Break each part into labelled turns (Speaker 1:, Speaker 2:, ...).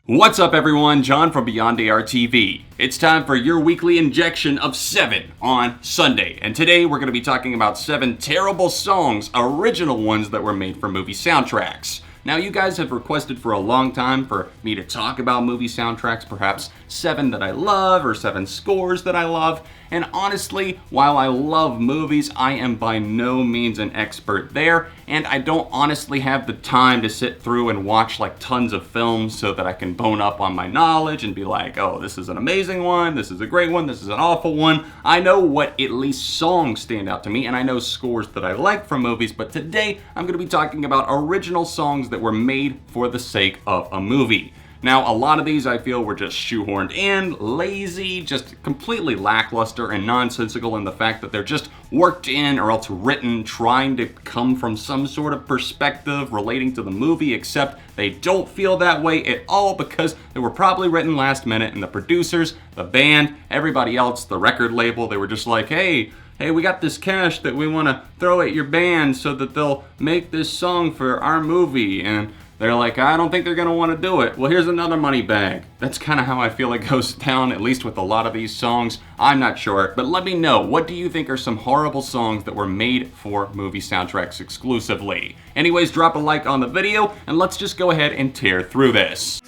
Speaker 1: What's up everyone, John from Beyond ARTV. It's time for your weekly injection of 7 on Sunday. And today we're going to be talking about 7 terrible songs, original ones that were made for movie soundtracks. Now you guys have requested for a long time for me to talk about movie soundtracks, perhaps 7 that I love or 7 scores that I love. And honestly, while I love movies, I am by no means an expert there, and I don't honestly have the time to sit through and watch like tons of films so that I can bone up on my knowledge and be like, oh, this is an amazing one, this is a great one, this is an awful one. I know what at least songs stand out to me, and I know scores that I like from movies, but today I'm going to be talking about original songs that were made for the sake of a movie. Now, a lot of these I feel were just shoehorned in, lazy, just completely lackluster and nonsensical in the fact that they're just worked in or else written trying to come from some sort of perspective relating to the movie, except they don't feel that way at all because they were probably written last minute and the producers, the band, everybody else, the record label, they were just like, hey, we got this cash that we want to throw at your band so that they'll make this song for our movie, and they're like, I don't think they're going to want to do it. Well, here's another money bag. That's kind of how I feel it goes down, at least with a lot of these songs. I'm not sure, but let me know, what do you think are some horrible songs that were made for movie soundtracks exclusively? Anyways, drop a like on the video, and let's just go ahead and tear through this.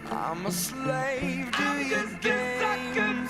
Speaker 2: I'm a slave to your games.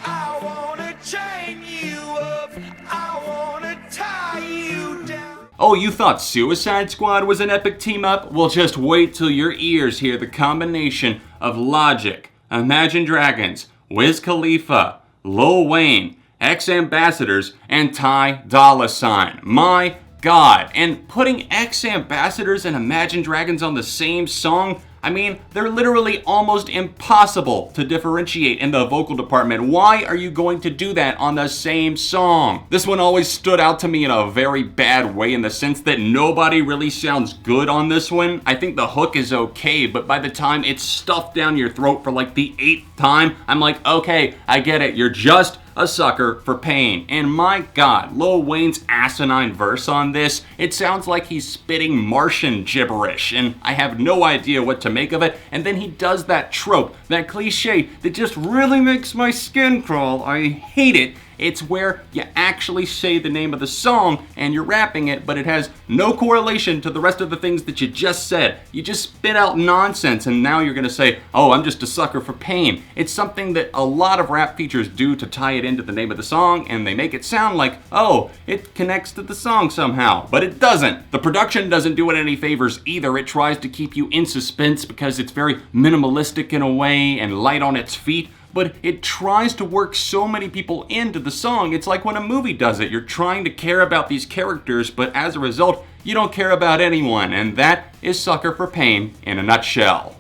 Speaker 2: I wanna chain you up. I wanna tie you down.
Speaker 1: Oh, you thought Suicide Squad was an epic team-up? Well, just wait till your ears hear the combination of Logic, Imagine Dragons, Wiz Khalifa, Lil Wayne, X-Ambassadors, and Ty Dolla $ign. My God. And putting X-Ambassadors and Imagine Dragons on the same song, I mean, they're literally almost impossible to differentiate in the vocal department. Why are you going to do that on the same song? This one always stood out to me in a very bad way in the sense that nobody really sounds good on this one. I think the hook is okay, but by the time it's stuffed down your throat for like the 8th time, I'm like, okay, I get it. You're just a sucker for pain. And my God, Lil Wayne's asinine verse on this, it sounds like he's spitting Martian gibberish, and I have no idea what to make of it. And then he does that trope, that cliche that just really makes my skin crawl. I hate it. It's where you actually say the name of the song and you're rapping it, but it has no correlation to the rest of the things that you just said. You just spit out nonsense and now you're gonna say, oh, I'm just a sucker for pain. It's something that a lot of rap features do to tie it into the name of the song, and they make it sound like, oh, it connects to the song somehow, but it doesn't. The production doesn't do it any favors either. It tries to keep you in suspense because it's very minimalistic in a way and light on its feet, but it tries to work so many people into the song. It's like when a movie does it. You're trying to care about these characters, but as a result, you don't care about anyone, and that is Sucker for Pain in a nutshell.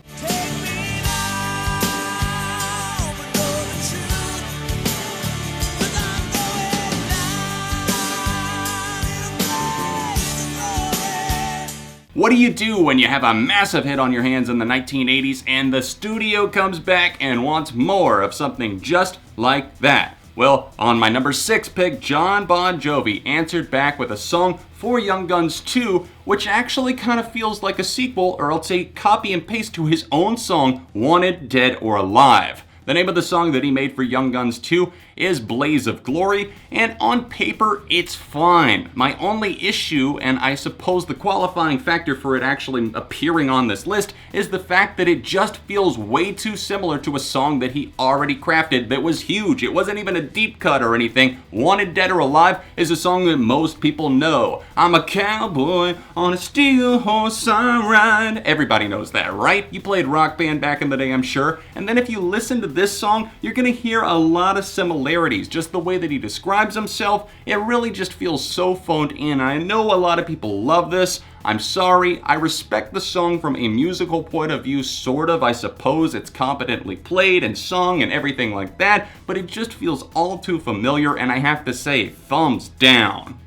Speaker 1: What do you do when you have a massive hit on your hands in the 1980s and the studio comes back and wants more of something just like that? Well, on my number 6 pick, Jon Bon Jovi answered back with a song for Young Guns 2, which actually kind of feels like a sequel or else a copy and paste to his own song, Wanted, Dead or Alive. The name of the song that he made for Young Guns 2 is Blaze of Glory, and on paper, it's fine. My only issue, and I suppose the qualifying factor for it actually appearing on this list, is the fact that it just feels way too similar to a song that he already crafted that was huge. It wasn't even a deep cut or anything. Wanted, Dead or Alive is a song that most people know. I'm a cowboy on a steel horse I ride. Everybody knows that, right? You played Rock Band back in the day, I'm sure. And then if you listen to this song, you're gonna hear a lot of similarities. Just the way that he describes himself, it really just feels so phoned in. I know a lot of people love this. I'm sorry, I respect the song from a musical point of view, sort of. I suppose it's competently played and sung and everything like that, but it just feels all too familiar, and I have to say, thumbs down.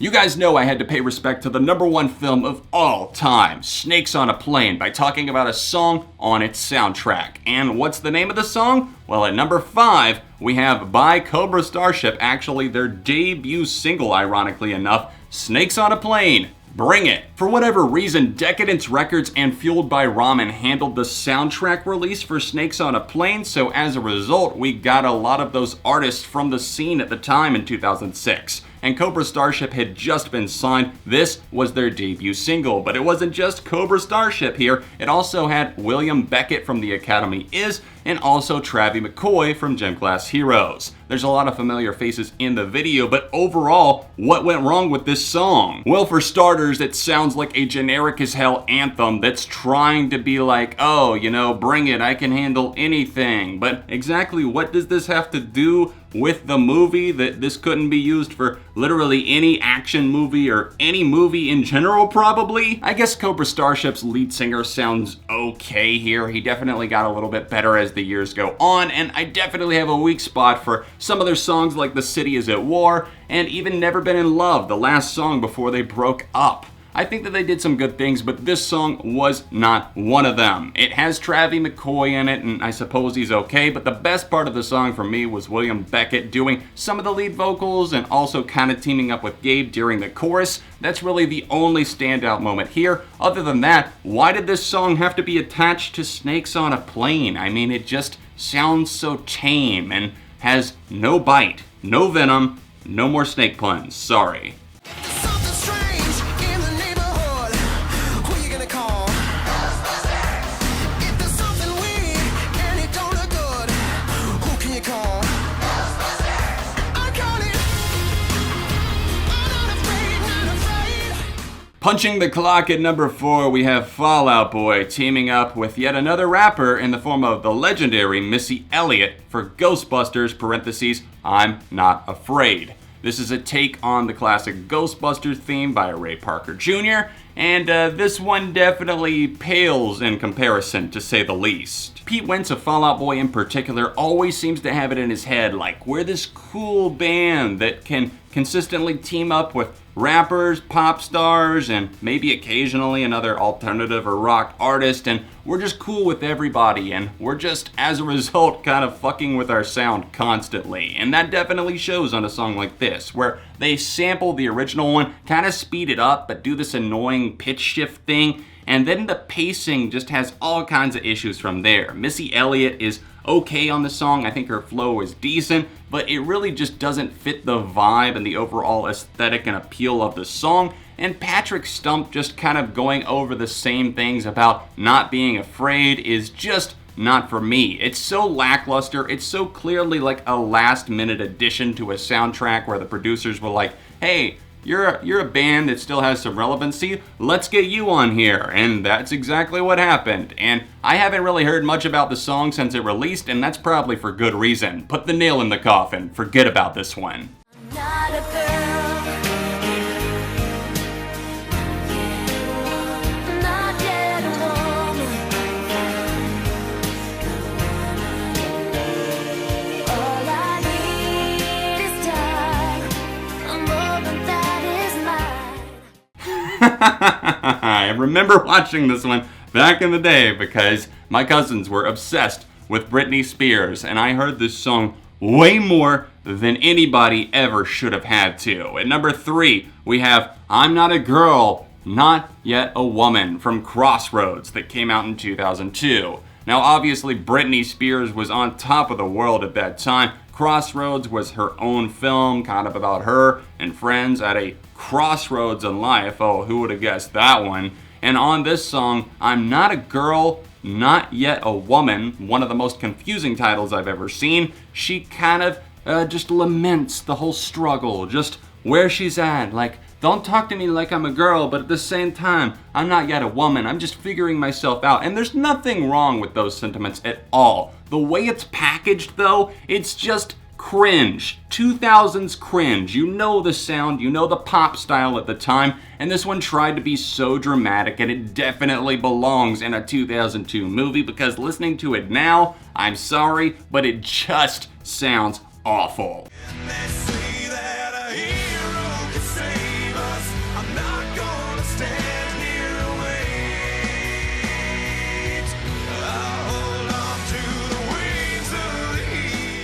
Speaker 1: You guys know I had to pay respect to the #1 film of all time, Snakes on a Plane, by talking about a song on its soundtrack. And what's the name of the song? Well, at number 5, we have by Cobra Starship, actually their debut single, ironically enough, Snakes on a Plane. Bring it! For whatever reason, Decadence Records and Fueled by Ramen handled the soundtrack release for Snakes on a Plane, so as a result, we got a lot of those artists from the scene at the time in 2006. And Cobra Starship had just been signed. This was their debut single, but it wasn't just Cobra Starship here. It also had William Beckett from The Academy Is, and also Travie McCoy from Gym Class Heroes. There's a lot of familiar faces in the video, but overall, what went wrong with this song? Well, for starters, it sounds like a generic as hell anthem that's trying to be like, oh, you know, bring it, I can handle anything. But exactly what does this have to do with the movie, that this couldn't be used for literally any action movie or any movie in general, probably? I guess Cobra Starship's lead singer sounds okay here. He definitely got a little bit better as the years go on, and I definitely have a weak spot for some of their songs like The City Is at War, and even Never Been in Love, the last song before they broke up. I think that they did some good things, but this song was not one of them. It has Travie McCoy in it, and I suppose he's okay, but the best part of the song for me was William Beckett doing some of the lead vocals and also kind of teaming up with Gabe during the chorus. That's really the only standout moment here. Other than that, why did this song have to be attached to Snakes on a Plane? I mean, it just sounds so tame and has no bite, no venom, no more snake puns. Sorry.
Speaker 2: Something strange in the neighborhood. Who you gonna call? If there's something weird and it don't look good, who can you call? I call it. I'm not afraid, not afraid.
Speaker 1: Punching the clock at number 4, we have Fall Out Boy teaming up with yet another rapper in the form of the legendary Missy Elliott for Ghostbusters, parentheses, I'm Not Afraid. This is a take on the classic Ghostbusters theme by Ray Parker Jr., and this one definitely pales in comparison, to say the least. Pete Wentz of Fall Out Boy in particular always seems to have it in his head, like, we're this cool band that can consistently team up with rappers, pop stars, and maybe occasionally another alternative or rock artist, and we're just cool with everybody, and we're just, as a result, kind of fucking with our sound constantly. And that definitely shows on a song like this, where they sample the original one, kind of speed it up, but do this annoying pitch shift thing, and then the pacing just has all kinds of issues from there. Missy Elliott is okay on the song. I think her flow is decent, but it really just doesn't fit the vibe and the overall aesthetic and appeal of the song. And Patrick Stump just kind of going over the same things about not being afraid is just not for me. It's so lackluster. It's so clearly like a last-minute addition to a soundtrack where the producers were like, hey, you're a band that still has some relevancy, let's get you on here. And that's exactly what happened. And I haven't really heard much about the song since it released, and that's probably for good reason. Put the nail in the coffin. Forget about this one.
Speaker 3: Not a girl, not yet a woman. All I need is time, a moment that is mine.
Speaker 1: I remember watching this one back in the day because my cousins were obsessed with Britney Spears, and I heard this song way more than anybody ever should have had to. At number 3, we have I'm Not a Girl, Not Yet a Woman from Crossroads that came out in 2002. Now obviously Britney Spears was on top of the world at that time. Crossroads was her own film, kind of about her and friends at a crossroads in life. Oh, who would have guessed that one? And on this song, I'm Not a Girl, Not Yet a Woman, one of the most confusing titles I've ever seen, she kind of just laments the whole struggle, just where she's at. Like, don't talk to me like I'm a girl, but at the same time, I'm not yet a woman. I'm just figuring myself out. And there's nothing wrong with those sentiments at all. The way it's packaged, though, it's just cringe. 2000s cringe. You know the sound, you know the pop style at the time, and this one tried to be so dramatic, and it definitely belongs in a 2002 movie, because listening to it now, I'm sorry, but it just sounds awful.
Speaker 2: They say that a hero can save I'm not gonna stand here and wait. I'll hold on to the wings of the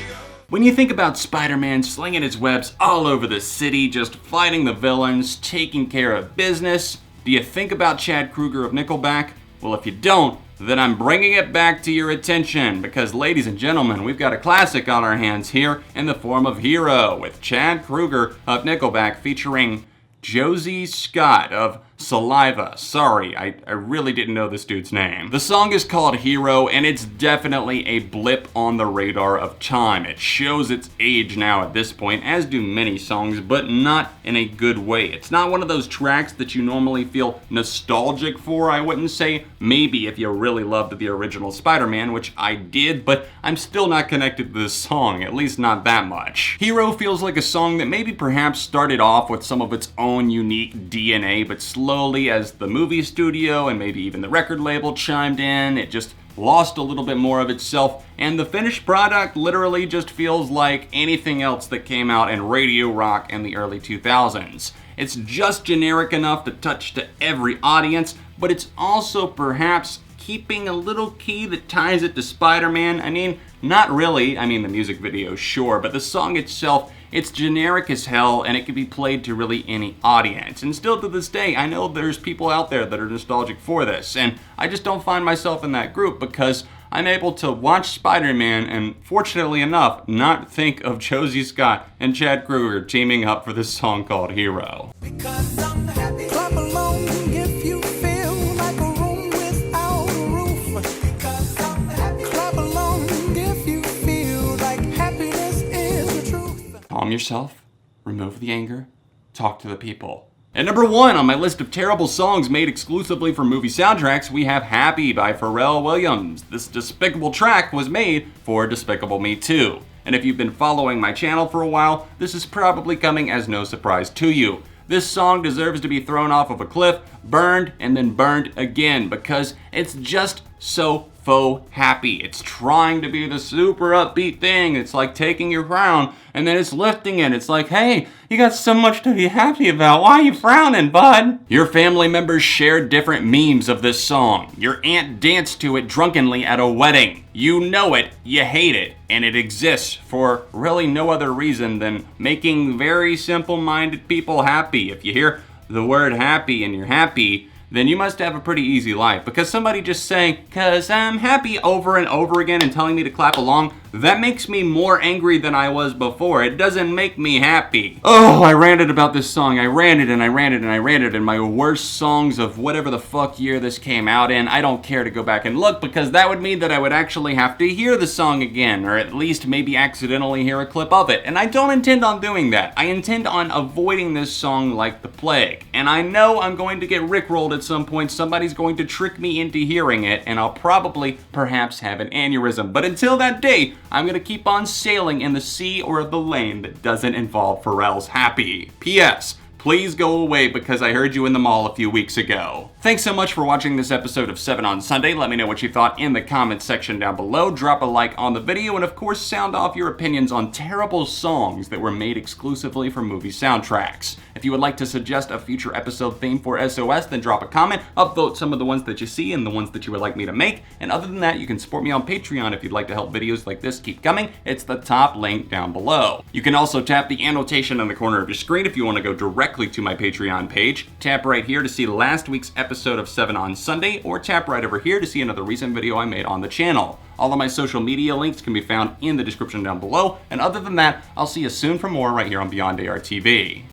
Speaker 2: eagle.
Speaker 1: When you think about Spider-Man slinging his webs all over the city, just fighting the villains, taking care of business, do you think about Chad Kroeger of Nickelback? Well, if you don't, then I'm bringing it back to your attention because, ladies and gentlemen, we've got a classic on our hands here in the form of Hero with Chad Kroeger of Nickelback featuring Josie Scott of Saliva. Sorry, I really didn't know this dude's name. The song is called Hero, and it's definitely a blip on the radar of time. It shows its age now at this point, as do many songs, but not in a good way. It's not one of those tracks that you normally feel nostalgic for, I wouldn't say. Maybe if you really loved the original Spider-Man, which I did, but I'm still not connected to this song, at least not that much. Hero feels like a song that maybe perhaps started off with some of its own unique DNA, but slowly as the movie studio and maybe even the record label chimed in, it just lost a little bit more of itself, and the finished product literally just feels like anything else that came out in radio rock in the early 2000s. It's just generic enough to touch to every audience, but it's also perhaps keeping a little key that ties it to Spider-Man. I mean, not really. I mean, the music video, sure, but the song itself, it's generic as hell, and it can be played to really any audience. And still to this day, I know there's people out there that are nostalgic for this, and I just don't find myself in that group because I'm able to watch Spider-Man and, fortunately enough, not think of Josie Scott and Chad Kroeger teaming up for this song called Hero.
Speaker 2: Because I'm happy.
Speaker 4: Clap along if you feel like a room without a roof.
Speaker 2: Because I'm happy.
Speaker 4: Clap along if you feel like happiness is the truth.
Speaker 1: Calm yourself, remove the anger, talk to the people. At number 1 on my list of terrible songs made exclusively for movie soundtracks, we have Happy by Pharrell Williams. This despicable track was made for Despicable Me 2. And if you've been following my channel for a while, this is probably coming as no surprise to you. This song deserves to be thrown off of a cliff, burned, and then burned again because it's just so faux happy. It's trying to be the super upbeat thing. It's like taking your crown and then it's lifting it. It's like, hey, you got so much to be happy about. Why are you frowning, bud? Your family members shared different memes of this song. Your aunt danced to it drunkenly at a wedding. You know it, you hate it, and it exists for really no other reason than making very simple-minded people happy. If you hear the word happy and you're happy, then you must have a pretty easy life. Because somebody just saying, "'Cause I'm happy" over and over again and telling me to clap along, that makes me more angry than I was before. It doesn't make me happy. Oh, I ranted about this song. I ranted and I ranted and I ranted in my worst songs of whatever the fuck year this came out in. I don't care to go back and look because that would mean that I would actually have to hear the song again, or at least maybe accidentally hear a clip of it. And I don't intend on doing that. I intend on avoiding this song like the plague. And I know I'm going to get rickrolled at some point. Somebody's going to trick me into hearing it, and I'll probably, perhaps, have an aneurysm. But until that day, I'm gonna keep on sailing in the sea or the lane that doesn't involve Pharrell's Happy. P.S. Please go away because I heard you in the mall a few weeks ago. Thanks so much for watching this episode of 7 on Sunday. Let me know what you thought in the comments section down below. Drop a like on the video and of course sound off your opinions on terrible songs that were made exclusively for movie soundtracks. If you would like to suggest a future episode theme for SOS, then drop a comment, upvote some of the ones that you see and the ones that you would like me to make. And other than that, you can support me on Patreon if you'd like to help videos like this keep coming. It's the top link down below. You can also tap the annotation in the corner of your screen if you want to go directly to my Patreon page. Tap right here to see last week's episode of 7 on Sunday, or tap right over here to see another recent video I made on the channel. All of my social media links can be found in the description down below. And other than that, I'll see you soon for more right here on Beyond ARTV.